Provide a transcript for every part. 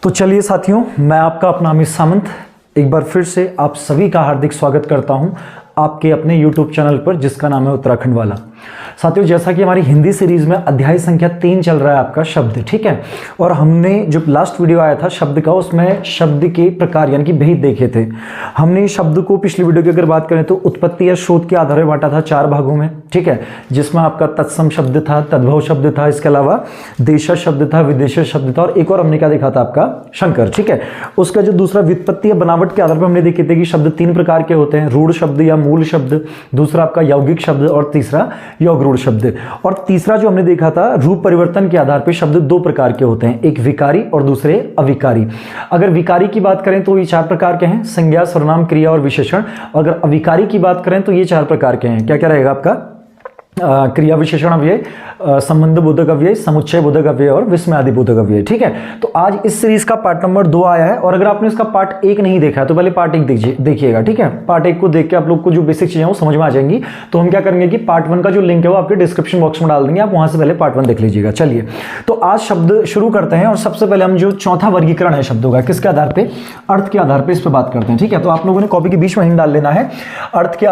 तो चलिए साथियों, मैं आपका अपना अमित सामंत एक बार फिर से आप सभी का हार्दिक स्वागत करता हूं आपके अपने YouTube चैनल पर जिसका नाम है उत्तराखंड वाला। साथियों, जैसा कि हमारी हिंदी सीरीज में अध्याय संख्या 3 चल रहा है आपका शब्द, ठीक है। और हमने जो लास्ट वीडियो आया था शब्द का, उसमें शब्द के प्रकार यानी कि भेद देखे थे। हमने शब्द को पिछली वीडियो की अगर बात करें तो उत्पत्ति या शोध के आधार पर बांटा था 4 भागों में, ठीक है, जिसमें आपका तत्सम शब्द था, तद्भव शब्द था, इसके अलावा देशज शब्द था, विदेशज शब्द था, और एक और हमने क्या देखा था आपका शंकर, ठीक है। उसका जो दूसरा व्युत्पत्ति या बनावट के आधार पर हमने देखे थे कि शब्द 3 प्रकार के होते हैं, रूढ़ शब्द या मूल शब्द, दूसरा आपका यौगिक शब्द और तीसरा योगरूढ़ शब्द। और तीसरा जो हमने देखा था रूप परिवर्तन के आधार पर शब्द 2 प्रकार के होते हैं, एक विकारी और दूसरे अविकारी। अगर विकारी की बात करें तो ये 4 प्रकार के हैं, संज्ञा, सर्वनाम, क्रिया और विशेषण। अगर अविकारी की बात करें तो ये 4 प्रकार के हैं। क्या क्या रहेगा आपका? क्रिया विशेषण अव्यय, संबंध बोधक अव्यय, समुच्चय बोधक अव्यय और विस्मयादि बोधक अव्यय, ठीक है। तो आज इस सीरीज का पार्ट नंबर 2 आया है, और अगर आपने इसका पार्ट 1 नहीं देखा है तो पहले पार्ट 1 देखिएगा, ठीक है। पार्ट 1 को देख के आप लोग को जो बेसिक चीजें वो समझ में आ जाएंगी। तो हम क्या करेंगे कि पार्ट 1 का जो लिंक है वो आपके डिस्क्रिप्शन बॉक्स में डाल देंगे, आप वहां से पहले पार्ट 1 देख लीजिएगा। चलिए, तो आज शब्द शुरू करते हैं, और सबसे पहले हम जो चौथा वर्गीकरण है शब्दों का, किसके आधार पर? अर्थ के आधार पर इस पर बात करते हैं, ठीक है। तो आप लोगों ने कॉपी के बीच में हिंट डाल लेना है, अर्थ के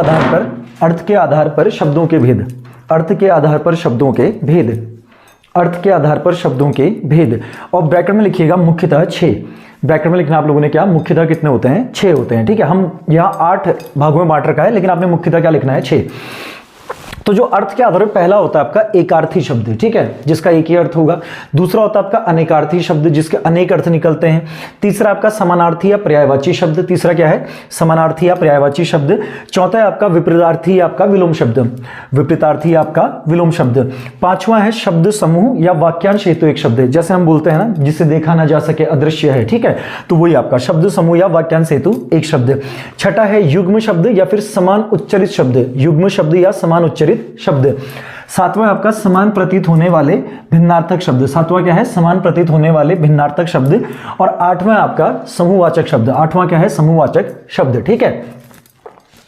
आधार पर शब्दों के भेद, अर्थ के आधार पर शब्दों के भेद, अर्थ के आधार पर शब्दों के भेद। और ब्रैकेट में लिखिएगा मुख्यतः 6। ब्रैकेट में लिखना आप लोगों ने क्या, मुख्यतः कितने होते हैं? 6 होते हैं, ठीक है। हम यहाँ 8 भागों में बांट रखा है, लेकिन आपने मुख्यतः क्या लिखना है? 6। तो जो अर्थ के आधार पर पहला होता है आपका एकार्थी शब्द, ठीक है, जिसका एक ही अर्थ होगा। दूसरा होता है आपका अनेकार्थी शब्द, जिसके अनेक अर्थ निकलते हैं। तीसरा आपका समानार्थी या पर्यायवाची शब्द, तीसरा क्या है? समानार्थी या पर्यायवाची शब्द। चौथा है आपका विपरीतार्थी या आपका विलोम शब्द, विपरीतार्थी या आपका विलोम शब्द। पांचवा है शब्द समूह या वाक्यांश हेतु एक शब्द, जैसे हम बोलते हैं ना, जिसे देखा ना जा सके, अदृश्य है, ठीक है, तो वही आपका शब्द समूह या वाक्यांश हेतु एक शब्द। छठा है युग्म शब्द या फिर समान उच्चरित शब्द, युग्म शब्द या समान उच्चरित शब्द। सातवां आपका समान प्रतीत होने वाले भिन्नार्थक शब्द, सातवां क्या है? समान प्रतीत होने वाले भिन्नार्थक शब्द। और आठवां आपका समूहवाचक शब्द, आठवां क्या है? समूहवाचक शब्द, ठीक है।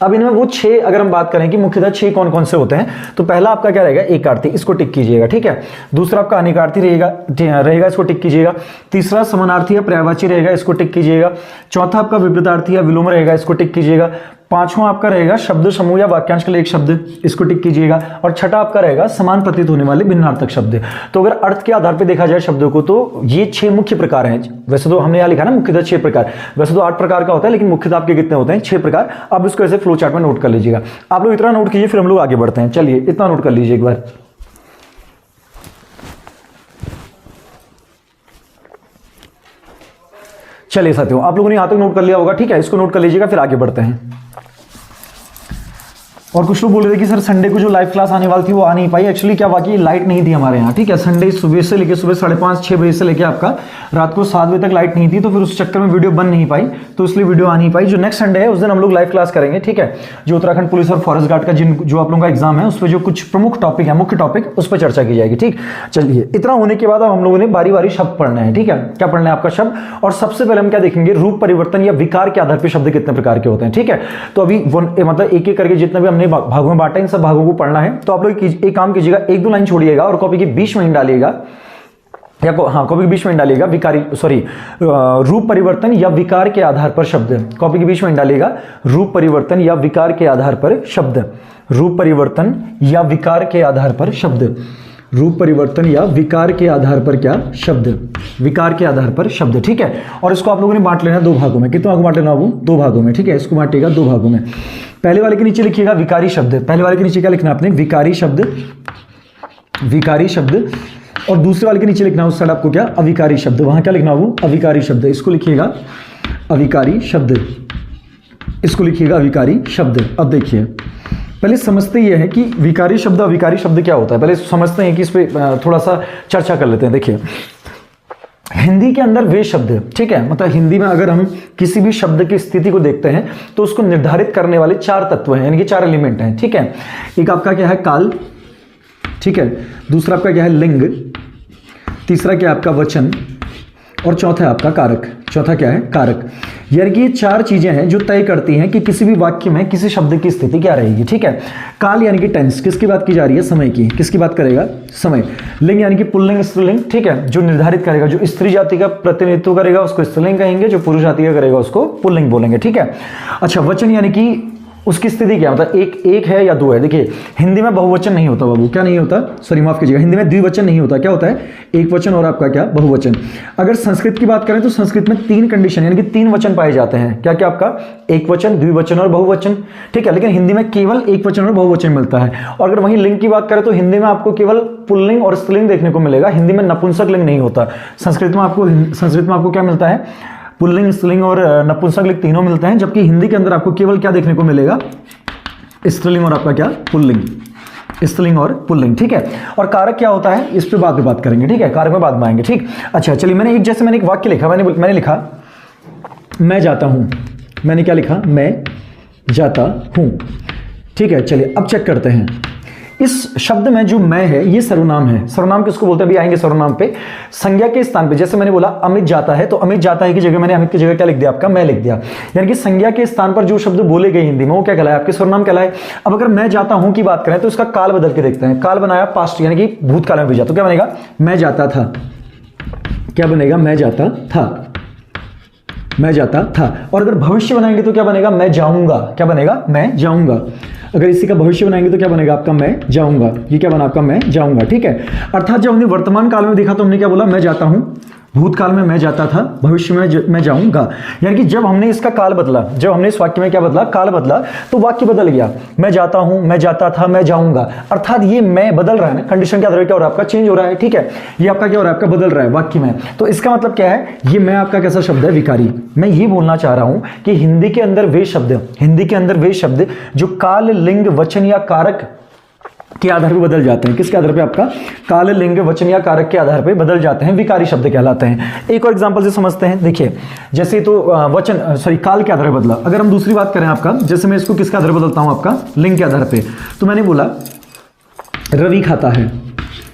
अब इनमें वो 6 अगर हम बात करें कि मुख्यतः 6 कौन कौन से होते हैं, तो पहला आपका क्या रहेगा? एकार्थी, इसको टिक कीजिएगा, ठीक है। दूसरा आपका अनेकार्थी रहेगा, इसको टिक कीजिएगा। तीसरा समानार्थी या पर्यायवाची रहेगा, इसको टिक कीजिएगा। चौथा आपका विपरीतार्थी या विलोम रहेगा, इसको टिक कीजिएगा। पांचवा आपका रहेगा शब्द समूह या वाक्यांश के लिए एक शब्द, इसको टिक कीजिएगा। और छठा आपका रहेगा समान प्रतीत होने वाले भिन्नार्थक शब्द। तो अगर अर्थ के आधार पर देखा जाए शब्दों को, तो ये 6 मुख्य प्रकार हैं। वैसे तो हमने यहाँ लिखा ना मुख्यतः 6 प्रकार, वैसे तो 8 प्रकार का होता है, लेकिन मुख्यतः आपके कितने होते हैं? 6 प्रकार। अब इसको ऐसे फ्लो चार्ट में नोट कर लीजिएगा। आप लोग इतना नोट कीजिए, फिर हम लोग आगे बढ़ते हैं। चलिए, इतना नोट कर लीजिए एक बार। चलिए साथियों, आप लोगों ने यहां तक नोट कर लिया होगा, ठीक है। इसको नोट कर लीजिएगा, फिर आगे बढ़ते हैं। और कुछ लोग बोल रहे थे कि सर संडे को जो लाइव क्लास आने वाली थी वो आ नहीं पाई। एक्चुअली क्या वाकई लाइट नहीं थी हमारे यहाँ, ठीक है। संडे सुबह से लेके सुबह 5:30-6 बजे से लेके आपका रात को 7 बजे तक लाइट नहीं थी, तो फिर उस चक्कर में वीडियो बन नहीं पाई, तो इसलिए वीडियो आ नहीं पाई। जो नेक्स्ट संडे है उस दिन हम लोग लाइव क्लास करेंगे, ठीक है। जो उत्तराखंड पुलिस और फॉरेस्ट गार्ड का जो आप लोगों का एग्जाम है, उस पर जो कुछ प्रमुख टॉपिक है, मुख्य टॉपिक, उस पर चर्चा की जाएगी, ठीक। चलिए, इतना होने के बाद अब हम लोगों ने बारी बारी शब्द पढ़ना है, ठीक है। क्या पढ़ना है आपका? शब्द। और सबसे पहले हम क्या देखेंगे? रूप परिवर्तन या विकार के आधार पर शब्द कितने प्रकार के होते हैं, ठीक है। तो अभी मतलब एक एक करके जितने भी हमने भागों में बांटा, इन सब भागों को पढ़ना है। तो आप लोग एक काम कीजिएगा, 1-2 लाइन छोड़िएगा और कॉपी के बीच में डालिएगा, या कॉपी के बीच में डालिएगा रूप परिवर्तन या विकार के आधार पर शब्द। कॉपी के बीच में डालिएगा रूप परिवर्तन या विकार के आधार पर शब्द, रूप परिवर्तन या विकार के आधार पर शब्द, रूप परिवर्तन या विकार के आधार पर क्या? शब्द, विकार के आधार पर शब्द, ठीक है। और इसको आप लोगों ने बांट लेना 2 भागों में। कितने भागों में बांट लेना? वो 2 भागों में, ठीक है। इसको बांटिएगा 2 भागों में। पहले वाले के नीचे लिखिएगा विकारी शब्द, पहले वाले के नीचे क्या लिखना आपने? विकारी शब्द, विकारी शब्द। और दूसरे वाले के नीचे लिखना उस साइड आपको क्या? अविकारी शब्द। वहां क्या लिखना? वो अविकारी शब्द। इसको लिखिएगा अविकारी शब्द, इसको लिखिएगा अविकारी शब्द। अब देखिए, पहले समझते ये है कि विकारी शब्द अविकारी शब्द क्या होता है, पहले समझते हैं कि इस पर थोड़ा सा चर्चा कर लेते हैं। देखिए, हिंदी के अंदर वे शब्द, ठीक है, मतलब हिंदी में अगर हम किसी भी शब्द की स्थिति को देखते हैं तो उसको निर्धारित करने वाले 4 तत्व हैं, यानी कि 4 एलिमेंट हैं, ठीक है। एक आपका क्या है? काल, ठीक है। दूसरा आपका क्या है? लिंग। तीसरा क्या है आपका? वचन। और चौथा है आपका कारक। चौथा क्या है? कारक। यानी कि ये 4 चीजें हैं जो तय करती हैं कि किसी भी वाक्य में किसी शब्द की स्थिति क्या रहेगी। ठीक है, काल यानी कि टेंस, किसकी बात की जा रही है, समय की। किसकी बात करेगा, समय। लिंग यानी कि पुल्लिंग स्त्रीलिंग, ठीक है, जो निर्धारित करेगा, जो स्त्री जाति का प्रतिनिधित्व करेगा उसको स्त्रीलिंग कहेंगे, जो पुरुष जाति का करेगा उसको पुल्लिंग बोलेंगे। ठीक है, अच्छा, वचन यानी कि उसकी स्थिति क्या, मतलब एक है या 2 है। देखिए हिंदी में बहुवचन नहीं होता बाबू, क्या नहीं होता, सॉरी माफ कीजिएगा, हिंदी में द्विवचन नहीं होता, क्या होता है, एक वचन और आपका क्या, बहुवचन। अगर संस्कृत की बात करें तो संस्कृत में 3 कंडीशन यानी कि 3 वचन पाए जाते हैं। क्या क्या आपका, एक वचन, द्विवचन और बहुवचन। ठीक है, लेकिन हिंदी में केवल एक वचन और बहुवचन मिलता है। और अगर वहीं लिंग की बात करें तो हिंदी में आपको केवल पुल्लिंग और स्त्रीलिंग देखने को मिलेगा, हिंदी में नपुंसक लिंग नहीं होता। संस्कृत में आपको क्या मिलता है, पुल्लिंग, स्त्रीलिंग और नपुंसक लिंग तीनों मिलते हैं, जबकि हिंदी के अंदर आपको केवल क्या देखने को मिलेगा, स्त्रीलिंग और आपका क्या, पुल्लिंग, स्त्रीलिंग और पुल्लिंग। ठीक है, और कारक क्या होता है इस पे बाद में बात करेंगे। ठीक है, कारक में बाद में आएंगे। ठीक, अच्छा चलिए, मैंने एक वाक्य लिखा, मैंने लिखा मैं जाता हूं। मैंने क्या लिखा, मैं जाता हूं। ठीक है, चलिए अब चेक करते हैं। इस शब्द में जो मैं है ये सर्वनाम है। सर्वनाम किसको बोलते हैं, अभी आएंगे सर्वनाम पे। संज्ञा के स्थान पे, जैसे मैंने बोला अमित जाता है, तो अमित जाता है की जगह मैंने अमित की जगह क्या लिख दिया, आपका मैं लिख दिया। यानी कि संज्ञा के स्थान पर जो शब्द बोले गए हिंदी में वो क्या कहलाए, आपके सर्वनाम कहलाए। अब अगर मैं जाता हूं की बात करें तो इसका काल बदल के देखते हैं। काल बनाया पास्ट यानी कि भूतकाल में भेजा, तो क्या बनेगा, मैं जाता था। क्या बनेगा, मैं जाता था, मैं जाता था। और अगर भविष्य बनाएंगे तो क्या बनेगा, मैं जाऊंगा। क्या बनेगा, मैं जाऊंगा। अगर इसी का भविष्य बनाएंगे तो क्या बनेगा आपका, मैं जाऊंगा। ये क्या बना आपका, मैं जाऊंगा। ठीक है, अर्थात जब हमने वर्तमान काल में देखा तो हमने क्या बोला, मैं जाता हूं। भूतकाल में मैं जाता था, भविष्य में मैं जाऊंगा। यानी कि जब हमने इसका काल बदला, जब हमने इस वाक्य में क्या बदला, काल बदला, तो वाक्य बदल गया। मैं जाता हूं, मैं जाता था, मैं जाऊंगा। अर्थात ये मैं बदल रहा है ना, कंडीशन क्या हो रहा है, आपका चेंज हो रहा है। ठीक है, ये आपका क्या हो रहा है, आपका बदल रहा है वाक्य में। तो इसका मतलब क्या है, ये मैं आपका कैसा शब्द है, विकारी। मैं ये बोलना चाह रहा हूं कि हिंदी के अंदर वे शब्द जो काल, लिंग, वचन या कारक के आधार पर बदल जाते हैं। किसके आधार पे, आपका काल, लिंग, वचन या कारक के आधार पे बदल जाते हैं, विकारी शब्द कहलाते हैं। एक और एग्जांपल से समझते हैं। देखिए जैसे तो काल के आधार पर बदला। अगर हम दूसरी बात करें आपका, जैसे मैं इसको किसके आधार पर बदलता हूं, आपका लिंग के आधार पे। तो मैंने बोला रवि खाता है।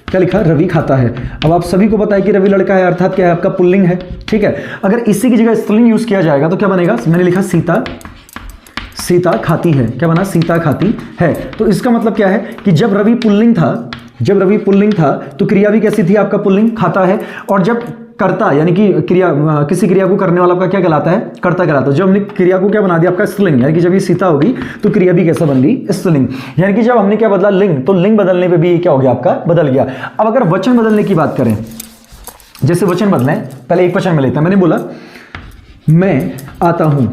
क्या लिखा, रवि खाता है। अब आप सभी को पता है कि रवि लड़का है, अर्थात क्या है, आपका पुल्लिंग है। ठीक है, अगर इसी की जगह स्त्रीलिंग यूज किया जाएगा तो क्या बनेगा, मैंने लिखा सीता खाती है। क्या बना, सीता खाती है। तो इसका मतलब क्या है कि जब रवि पुल्लिंग था तो क्रिया भी कैसी थी, आपका पुल्लिंग, खाता है। और जब कर्ता यानी कि किसी क्रिया को करने वाला आपका क्या कहलाता है, कर्ता कहलाता है। जब हमने क्रिया को क्या बना दिया, आपका स्त्रीलिंग, यानी कि जब ये सीता होगी तो क्रिया भी कैसा बन गई, स्त्रीलिंग। यानी कि जब हमने क्या बदला, लिंग, तो लिंग बदलने पे भी क्या हो गया, आपका बदल गया। अब अगर वचन बदलने की बात करें, जैसे वचन बदले, पहले एक वचन में लेते हैं। मैंने बोला मैं आता हूं।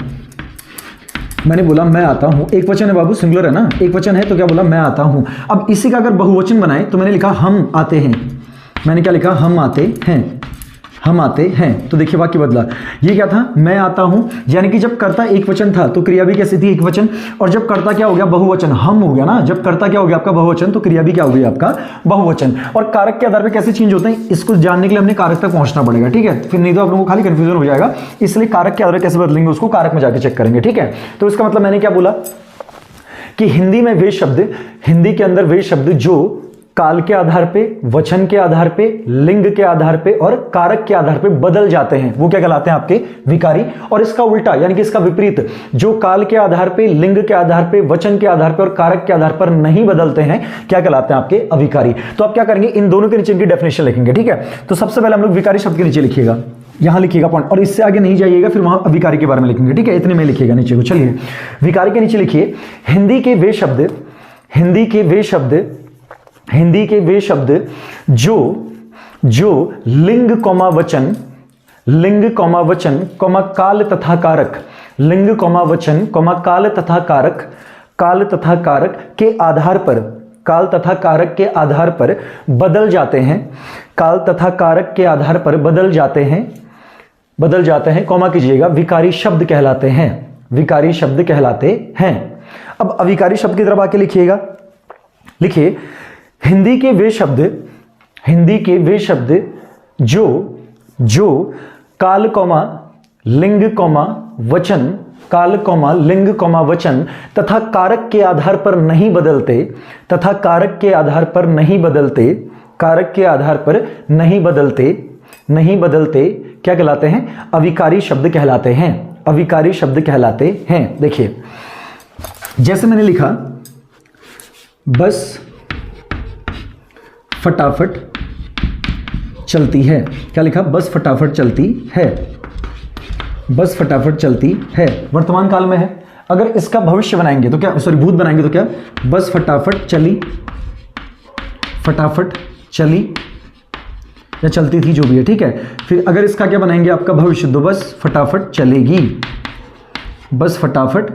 मैंने बोला मैं आता हूं, एक वचन है बाबू, सिंगुलर है ना, एक वचन है, तो क्या बोला, मैं आता हूं। अब इसी का अगर बहुवचन बनाए तो मैंने लिखा हम आते हैं। मैंने क्या लिखा, हम आते हैं। तो देखिए वाक्य बदला। ये क्या था, मैं आता हूं, यानी कि जब कर्ता एक वचन था तो क्रिया भी कैसी थी, एक वचन। और जब कर्ता क्या हो गया, बहुवचन, हम हो गया ना। जब कर्ता क्या हो गया, आपका बहुवचन, तो क्रिया भी क्या हो गई, आपका बहुवचन। और कारक के आधार पर कैसे चेंज होते हैं, इसको जानने के लिए हमने कारक तक पहुंचना पड़ेगा। ठीक है, फिर नहीं तो आप लोगों को खाली कंफ्यूजन हो जाएगा। इसलिए कारक के आधार पर कैसे बदलेंगे, उसको कारक में जाकर चेक करेंगे। ठीक है, तो इसका मतलब मैंने क्या बोला कि हिंदी के अंदर वे शब्द जो काल के आधार पे, वचन के आधार पे, लिंग के आधार पे और कारक के आधार पे बदल जाते हैं, वो क्या कहलाते हैं, आपके विकारी। और इसका उल्टा यानी कि इसका विपरीत, जो काल के आधार पे, लिंग के आधार पे, वचन के आधार पे और कारक के आधार पर नहीं बदलते हैं, क्या कहलाते हैं, आपके अविकारी। तो आप क्या करेंगे, इन दोनों के नीचे इनकी डेफिनेशन लिखेंगे। ठीक है, तो सबसे पहले हम लोग विकारी शब्द के नीचे लिखिएगा, यहां लिखिएगा पॉइंट, और इससे आगे नहीं जाइएगा, फिर वहां अविकारी के बारे में लिखेंगे। ठीक है, इतने में लिखिएगा नीचे को। चलिए विकारी के नीचे लिखिए, हिंदी के वे शब्द जो लिंग कॉमा वचन कॉमा काल तथा कारक, लिंग कॉमा वचन कॉमा काल तथा कारक के आधार पर, काल तथा कारक के आधार पर बदल जाते हैं, काल तथा कारक के आधार पर बदल जाते हैं, कॉमा कीजिएगा, विकारी शब्द कहलाते हैं। अब अविकारी शब्द की तरफ आके लिखिएगा। लिखिए, हिंदी के वे शब्द जो काल कॉमा लिंग कॉमा वचन तथा कारक के आधार पर नहीं बदलते, क्या कहलाते हैं, अविकारी शब्द कहलाते हैं। अविकारी शब्द कहलाते हैं। देखिए जैसे मैंने लिखा बस फटाफट चलती है, क्या लिखा? बस फटाफट चलती है, बस फटाफट चलती है, वर्तमान काल में है। अगर इसका भविष्य बनाएंगे तो क्या, सॉरी भूत बनाएंगे तो क्या? बस फटाफट चली, फटाफट चली या चलती थी, जो भी है, ठीक है। फिर अगर इसका क्या बनाएंगे आपका भविष्य, तो बस फटाफट चलेगी, बस फटाफट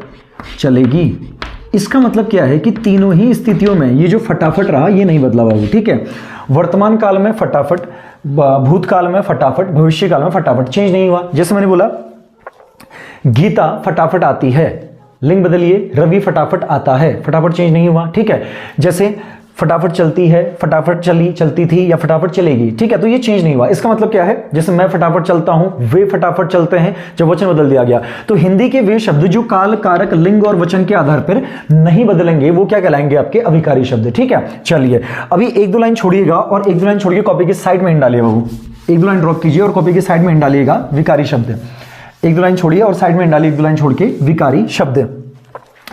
चलेगी। इसका मतलब क्या है कि तीनों ही स्थितियों में ये जो फटाफट रहा ये नहीं बदला बाबू, ठीक है। वर्तमान काल में फटाफट, भूतकाल में फटाफट, भविष्य काल में फटाफट, चेंज नहीं हुआ। जैसे मैंने बोला गीता फटाफट आती है, लिंग बदलिए, रवि फटाफट आता है, फटाफट चेंज नहीं हुआ, ठीक है। जैसे फटाफट चलती है, फटाफट चली, चलती थी या फटाफट चलेगी, ठीक है, तो ये चेंज नहीं हुआ। इसका मतलब क्या है? जैसे मैं फटाफट चलता हूं, वे फटाफट चलते हैं, जब वचन बदल दिया गया। तो हिंदी के वे शब्द जो काल, कारक, लिंग और वचन के आधार पर नहीं बदलेंगे वो क्या कहलाएंगे? आपके अविकारी शब्द, ठीक है। चलिए अभी एक दो लाइन छोड़िएगा और एक दो लाइन छोड़ के कॉपी की साइड में हिंड डालिए बाबू, एक दो लाइन ड्रॉप कीजिए और कॉपी की साइड में हिंड डालिएगा विकारी शब्द। एक दो लाइन छोड़िए और साइड में डालिए, एक दो लाइन छोड़ के विकारी शब्द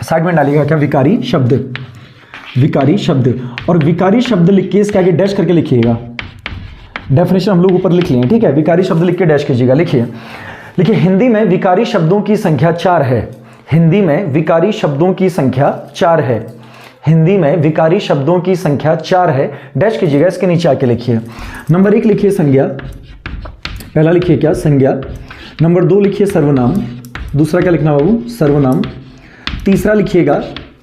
साइड में डालिएगा, क्या? विकारी शब्द, विकारी शब्द। और विकारी शब्द लिख के इसके आगे डैश करके लिखिएगा, डेफिनेशन हम लोग ऊपर लिख लिए, ठीक है। विकारी शब्द लिख के डैश कीजिएगा, लिखिए, लिखिए हिंदी में विकारी शब्दों की संख्या 4 है, हिंदी में विकारी शब्दों की संख्या 4 है, हिंदी में विकारी शब्दों की संख्या 4 है, डैश कीजिएगा, इसके नीचे आके लिखिए। नंबर 1 लिखिए संज्ञा, पहला लिखिए क्या? संज्ञा। नंबर 2 लिखिए सर्वनाम, दूसरा क्या लिखना बाबू? सर्वनाम। तीसरा लिखिएगा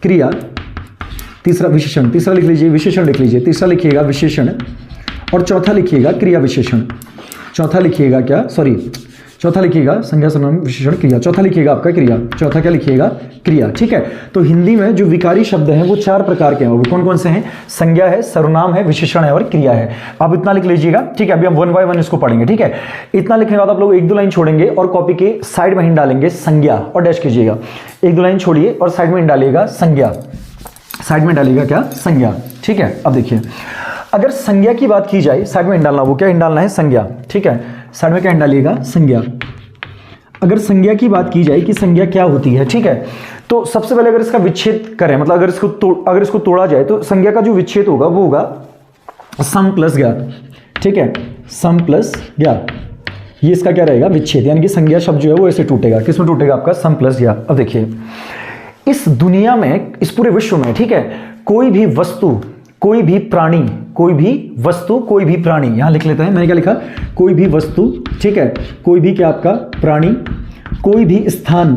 क्रिया, तीसरा विशेषण, तीसरा लिख लीजिए, विशेषण लिख लीजिए, तीसरा लिखिएगा विशेषण और चौथा लिखिएगा क्रिया विशेषण। चौथा लिखिएगा क्या? सॉरी, चौथा लिखिएगा संज्ञा, सर्वनाम, विशेषण, क्रिया, चौथा लिखिएगा आपका क्रिया, चौथा क्या लिखिएगा? क्रिया, ठीक है। तो हिंदी में जो विकारी शब्द हैं वो 4 प्रकार के हैं, वो कौन कौन से हैं? संज्ञा है, सर्वनाम है, विशेषण है और क्रिया है। आप इतना लिख लीजिएगा, ठीक है। अभी हम 1 बाय 1 इसको पढ़ेंगे, ठीक है। इतना लिखने के बाद आप लोग एक दो लाइन छोड़ेंगे और कॉपी के साइड में हिंड डालेंगे संज्ञा और डैश कीजिएगा। एक दो लाइन छोड़िए और साइड में हिंड डालिएगा संज्ञा, साइड में डालिएगा क्या? संज्ञा, ठीक है। अब देखिए अगर संज्ञा की बात की जाए, साइड में हिंड डालना, वो क्या हिंड डालना है? संज्ञा, ठीक है। साइड में क्या हिंड डालिएगा? संज्ञा। अगर संज्ञा की बात की जाए कि संज्ञा क्या होती है, ठीक है, तो सबसे पहले अगर इसका विच्छेद करें, मतलब अगर इसको तोड़ा जाए तो संज्ञा का जो विच्छेद होगा वो होगा सम प्लस ज्ञात, ठीक है। सम प्लस ज्ञात, ये इसका क्या रहेगा? विच्छेद, यानी कि संज्ञा शब्द जो है वो ऐसे टूटेगा, किसमें टूटेगा? आपका सम प्लस ज्ञात। अब देखिए इस दुनिया में, इस पूरे विश्व में, ठीक है, कोई भी वस्तु, कोई भी प्राणी, कोई भी वस्तु, कोई भी प्राणी, यहां लिख लेते हैं, मैंने क्या लिखा? कोई भी वस्तु, ठीक है, कोई भी क्या आपका प्राणी, कोई भी स्थान,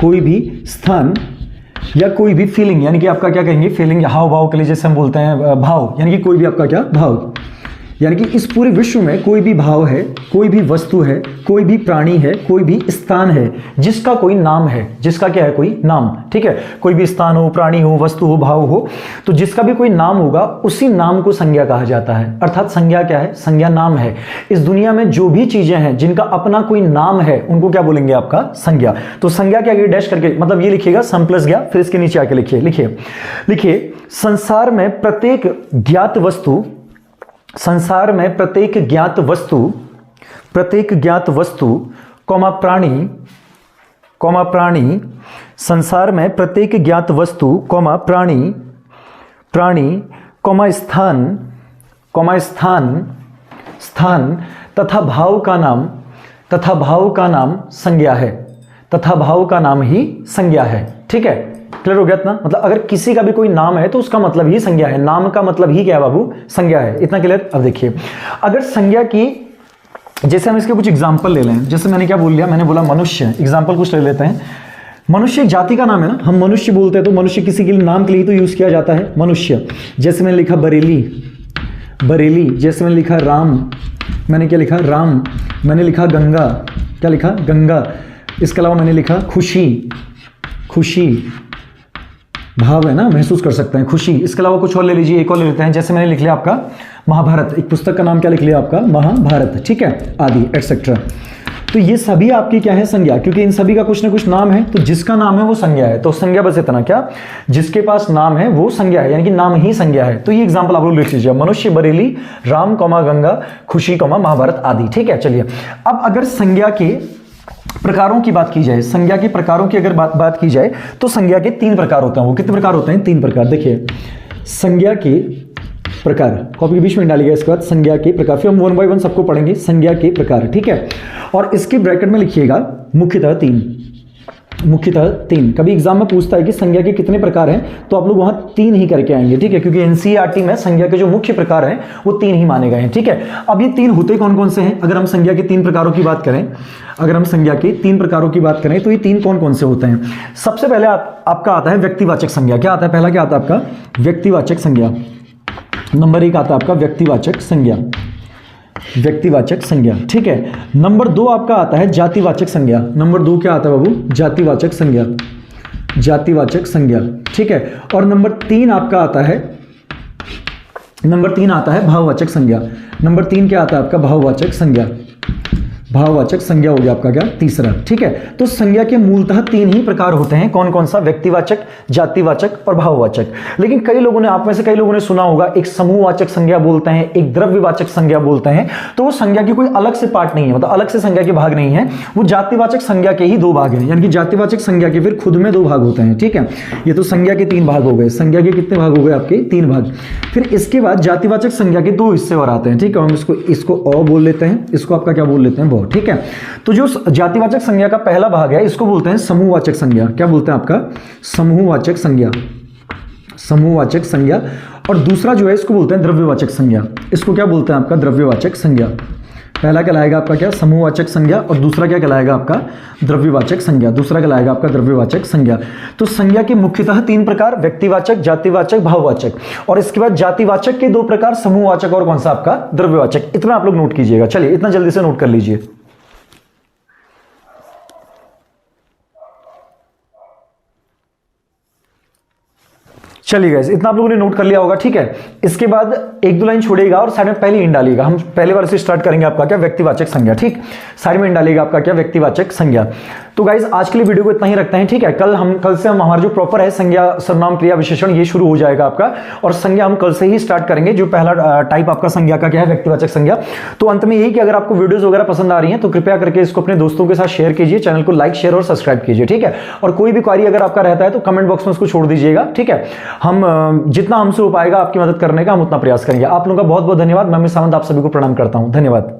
कोई भी स्थान या कोई भी फीलिंग, यानी कि आपका क्या कहेंगे? फीलिंग, हाव भाव के लिए जैसे हम बोलते हैं भाव, यानी कि कोई भी आपका क्या? भाव, यानी कि इस पूरे विश्व में कोई भी भाव है, कोई भी वस्तु है, कोई भी प्राणी है, कोई भी स्थान है जिसका कोई नाम है, जिसका क्या है? कोई नाम, ठीक है। कोई भी स्थान हो, प्राणी हो, वस्तु हो, भाव हो, तो जिसका भी कोई नाम होगा उसी नाम को संज्ञा कहा जाता है। अर्थात संज्ञा क्या है? संज्ञा नाम है। इस दुनिया में जो भी चीजें हैं जिनका अपना कोई नाम है उनको क्या बोलेंगे? आपका संज्ञा। तो संज्ञा क्या? डैश करके, मतलब ये लिखिएगा सम प्लस ज्ञा, फिर इसके नीचे आके लिखिए, लिखिए, लिखिए संसार में प्रत्येक ज्ञात वस्तु, संसार में प्रत्येक ज्ञात वस्तु, प्रत्येक ज्ञात वस्तु कौमा प्राणी, कौमा प्राणी, संसार में प्रत्येक ज्ञात वस्तु कौमा प्राणी, प्राणी कौमा स्थान, कौमा स्थान, स्थान तथा भाव का नाम, तथा भाव का नाम संज्ञा है, तथा भाव का नाम ही संज्ञा है, ठीक है। क्लियर हो गया इतना? मतलब अगर किसी का भी कोई नाम है तो उसका मतलब ही संज्ञा है, नाम का मतलब ही क्या है बाबू? संज्ञा है। इतना क्लियर? अब देखिए अगर संज्ञा की, जैसे हम इसके कुछ एग्जांपल ले लें, जैसे मैंने क्या बोल लिया? मैंने बोला मनुष्य, एग्जांपल कुछ ले लेते हैं। मनुष्य एक जाति का नाम है ना, हम मनुष्य बोलते हैं तो मनुष्य किसी के लिए, नाम के लिए तो यूज किया जाता है मनुष्य। जैसे मैंने लिखा बरेली, बरेली, जैसे मैंने लिखा राम, मैंने क्या लिखा? राम। मैंने लिखा गंगा, क्या लिखा? गंगा। इसके अलावा मैंने लिखा खुशी, खुशी, भाव है ना, महसूस कर सकते हैं, खुशी। इसके अलावा कुछ और ले लीजिए, एक और ले लेते हैं, जैसे मैंने लिख लिया आपका महाभारत, एक पुस्तक का नाम क्या लिख लिया आपका? महाभारत, ठीक है, आदि एटसेट्रा। तो ये सभी आपकी क्या है? संज्ञा, क्योंकि इन सभी का कुछ ना कुछ नाम है, तो जिसका नाम है वो संज्ञा है। तो संज्ञा बस इतना, क्या? जिसके पास नाम है वो संज्ञा है, यानी कि नाम ही संज्ञा है। तो ये एग्जांपल आप लोग लिख लीजिए, मनुष्य, बरेली, राम, गंगा, खुशी, महाभारत आदि, ठीक है। चलिए अब अगर संज्ञा के प्रकारों की बात की जाए, संज्ञा के प्रकारों की अगर बात की जाए तो संज्ञा के 3 प्रकार होते हैं। वो कितने प्रकार होते हैं? 3 प्रकार। देखिए संज्ञा के प्रकार, कॉपी के बीच में डालिएगा इसके बाद संज्ञा के प्रकार, फिर हम 1 बाय 1 सबको पढ़ेंगे। संज्ञा के प्रकार, ठीक है, और इसके ब्रैकेट में लिखिएगा मुख्यतः 3, मुख्यतः 3। कभी एग्जाम में पूछता है कि संज्ञा के कितने प्रकार हैं, तो आप लोग वहां 3 ही करके आएंगे, ठीक है, क्योंकि एनसीईआरटी में संज्ञा के जो मुख्य प्रकार हैं वो 3 ही माने गए हैं, ठीक है। अब ये 3 होते कौन कौन से हैं? अगर हम संज्ञा के 3 प्रकारों की बात करें, अगर हम संज्ञा के 3 प्रकारों की बात करें तो ये 3 कौन कौन से होते हैं? सबसे पहले आपका आता है व्यक्तिवाचक संज्ञा। क्या आता है? पहला क्या आता है आपका? व्यक्तिवाचक संज्ञा। नंबर 1 आता है आपका व्यक्तिवाचक संज्ञा, व्यक्तिवाचक संज्ञा, ठीक है। नंबर 2 आपका आता है जातिवाचक संज्ञा। नंबर 2 क्या आता है बाबू? जातिवाचक संज्ञा, जातिवाचक संज्ञा, ठीक है। और नंबर 3 आपका आता है, नंबर 3 आता है भाववाचक संज्ञा। नंबर 3 क्या आता है आपका? भाववाचक संज्ञा, भाववाचक संज्ञा हो गया आपका क्या? तीसरा, ठीक है। तो संज्ञा के मूलतः 3 ही प्रकार होते हैं। कौन कौन सा? व्यक्तिवाचक, जातिवाचक और भाववाचक। लेकिन कई लोगों ने, आप में से कई लोगों ने सुना होगा, एक समूहवाचक संज्ञा बोलते हैं, एक द्रव्यवाचक संज्ञा बोलते हैं। तो वो संज्ञा की कोई अलग से पार्ट नहीं है, मतलब अलग से संज्ञा के भाग नहीं है, वो जातिवाचक संज्ञा के ही 2 भाग हैं। यानी कि जातिवाचक संज्ञा के फिर खुद में 2 भाग होते हैं, ठीक है। ये तो संज्ञा के 3 भाग हो गए। संज्ञा के कितने भाग हो गए आपके? 3 भाग। फिर इसके बाद जातिवाचक संज्ञा के 2 हिस्से और आते हैं, ठीक है। हम इसको अ बोल लेते हैं, इसको आपका क्या बोल लेते हैं? ब, ठीक है। तो जो जातिवाचक संज्ञा का पहला भाग है इसको बोलते हैं समूहवाचक संज्ञा। क्या बोलते हैं आपका? समूहवाचक संज्ञा, समूहवाचक संज्ञा। और दूसरा जो है इसको बोलते हैं द्रव्यवाचक संज्ञा। इसको क्या बोलते हैं आपका? द्रव्यवाचक संज्ञा। पहला कहलाएगा आपका क्या? समूहवाचक संज्ञा, और दूसरा क्या कहलाएगा आपका? द्रव्यवाचक संज्ञा। दूसरा कहलाएगा आपका द्रव्यवाचक संज्ञा। तो संज्ञा के मुख्यतः 3 प्रकार, व्यक्तिवाचक, जातिवाचक, भाववाचक, और इसके बाद जातिवाचक के 2 प्रकार, समूहवाचक और कौन सा आपका? द्रव्यवाचक। इतना आप लोग नोट कीजिएगा। चलिए इतना जल्दी से नोट कर लीजिए। चलिए गाइस, इतना आप लोगों ने नोट कर लिया होगा, ठीक है। इसके बाद 1-2 लाइन छोड़िएगा और साइड में पहली इन डालिएगा। हम पहले वाले से स्टार्ट करेंगे आपका क्या? व्यक्तिवाचक संज्ञा, ठीक। साइड में इन डालिएगा आपका क्या? व्यक्तिवाचक संज्ञा। तो गाइस आज के लिए वीडियो को इतना ही रखते हैं, ठीक है। कल से हम हमारा जो प्रॉपर है संज्ञा, सर्वनाम, क्रिया, विशेषण, ये शुरू हो जाएगा आपका, और संज्ञा हम कल से ही स्टार्ट करेंगे। जो पहला टाइप आपका संज्ञा का क्या है? व्यक्तिवाचक संज्ञा। तो अंत में यही कि अगर आपको वीडियोस वगैरह पसंद आ रही हैं तो कृपया करके इसको अपने दोस्तों के साथ शेयर कीजिए, चैनल को लाइक, शेयर और सब्सक्राइब कीजिए, ठीक है। और कोई भी क्वेरी अगर आपका रहता है तो कमेंट बॉक्स में उसको छोड़ दीजिएगा, ठीक है। हम जितना हमसे हो पाएगा आपकी मदद करने का हम उतना प्रयास करेंगे। आप लोगों का बहुत बहुत धन्यवाद। मैं अमित सावंत आप सभी को प्रणाम करता हूं। धन्यवाद।